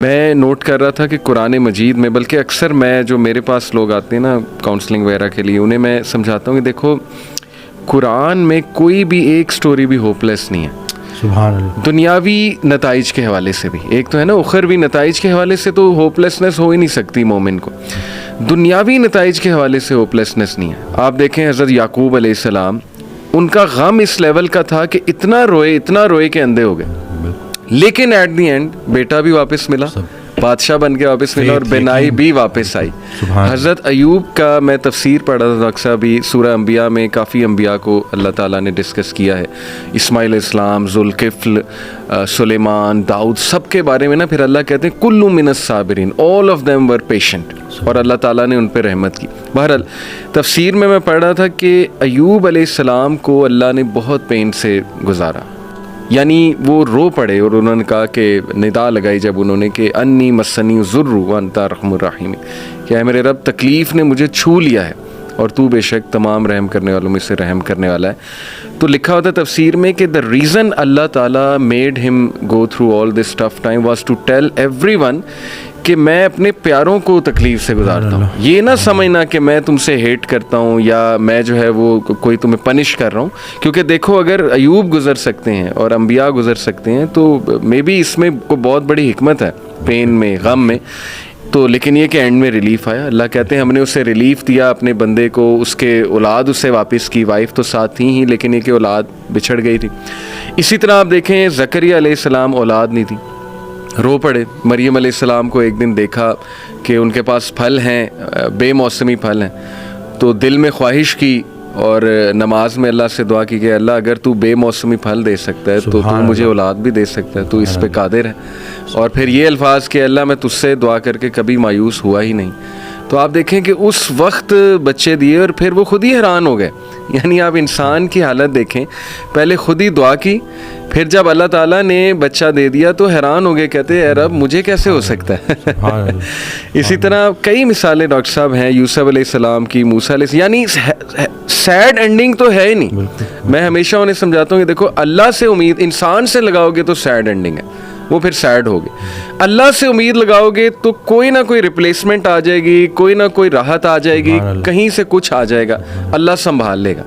میں نوٹ کر رہا تھا کہ قرآن مجید میں، بلکہ اکثر میں جو میرے پاس لوگ آتے ہیں نا کاؤنسلنگ وغیرہ کے لیے، انہیں میں سمجھاتا ہوں کہ دیکھو قرآن میں کوئی بھی ایک سٹوری بھی ہوپ لیس نہیں ہے. سبحان اللہ. دنیاوی نتائج کے حوالے سے بھی، ایک تو ہے نا اخروی نتائج کے حوالے سے تو ہوپ لیسنس ہو ہی نہیں سکتی مومن کو، دنیاوی نتائج کے حوالے سے ہوپ لیسنس نہیں ہے. آپ دیکھیں حضرت یعقوب علیہ السلام، ان کا غم اس لیول کا تھا کہ اتنا روئے کہ اندھے ہو گئے، لیکن ایٹ دی اینڈ بیٹا بھی واپس ملا، بادشاہ بن کے واپس ملا، اور بینائی بھی واپس آئی. حضرت ایوب کا میں تفسیر پڑھا تھا اکثر بھی، سورہ انبیاء میں کافی انبیاء کو اللہ تعالیٰ نے ڈسکس کیا ہے، اسماعیل علیہ السلام، ذوالکفل، سلیمان، داؤد، سب کے بارے میں نا پھر اللہ کہتے ہیں کل من الصابرین، all of them were patient, اور اللہ تعالیٰ نے ان پہ رحمت کی. بہرحال تفسیر میں پڑھ رہا تھا کہ ایوب علیہ السلام کو اللہ نے بہت پین سے گزارا، یعنی وہ رو پڑے، اور انہوں نے کہا کہ ندا لگائی جب انہوں نے کہ انی مسنی الضر وانت ارحم الراحمین، کہ اے میرے رب تکلیف نے مجھے چھو لیا ہے اور تو بے شک تمام رحم کرنے والوں میں سے رحم کرنے والا ہے. تو لکھا ہوتا ہے تفسیر میں کہ the reason اللہ تعالیٰ made him go through all this tough time was to tell everyone کہ میں اپنے پیاروں کو تکلیف سے گزارتا ہوں. یہ نہ سمجھنا کہ میں تم سے ہیٹ کرتا ہوں یا میں جو ہے وہ کوئی تمہیں پنش کر رہا ہوں، کیونکہ دیکھو اگر ایوب گزر سکتے ہیں اور انبیاء گزر سکتے ہیں تو مے بی اس میں کوئی بہت بڑی حکمت ہے، پین میں، غم میں. تو لیکن یہ کہ اینڈ میں ریلیف آیا. اللہ کہتے ہیں ہم نے اسے ریلیف دیا اپنے بندے کو، اس کے اولاد اسے واپس کی، وائف تو ساتھ تھی ہی لیکن یہ کہ اولاد بچھڑ گئی تھی. اسی طرح آپ دیکھیں زکریا علیہ السلام اولاد نہیں تھی، رو پڑے. مریم علیہ السلام کو ایک دن دیکھا کہ ان کے پاس پھل ہیں، بے موسمی پھل ہیں، تو دل میں خواہش کی اور نماز میں اللہ سے دعا کی کہ اللہ اگر تو بے موسمی پھل دے سکتا ہے تو مجھے اولاد بھی دے سکتا ہے، تو اس پہ قادر ہے. اور پھر یہ الفاظ کہ اللہ میں تجھ سے دعا کر کے کبھی مایوس ہوا ہی نہیں. تو آپ دیکھیں کہ اس وقت بچے دیے اور پھر وہ خود ہی حیران ہو گئے. یعنی آپ انسان کی حالت دیکھیں، پہلے خود ہی دعا کی، پھر جب اللہ تعالیٰ نے بچہ دے دیا تو حیران ہو گئے، کہتے اے رب مجھے کیسے ہو سکتا ہے. اسی طرح کئی مثالیں ڈاکٹر صاحب ہیں، یوسف علیہ السلام کی، موسیٰ علیہ السلام، یعنی سیڈ اینڈنگ تو ہے ہی نہیں. میں ہمیشہ انہیں سمجھاتا ہوں کہ دیکھو اللہ سے امید انسان سے لگاؤ گے تو سیڈ اینڈنگ ہے، وہ پھر سیڈ ہوگی. اللہ سے امید لگاؤ گے تو کوئی نہ کوئی ریپلیسمنٹ آ جائے گی، کوئی نہ کوئی راحت آ جائے گی، کہیں سے کچھ آ جائے گا، اللہ سنبھال لے گا.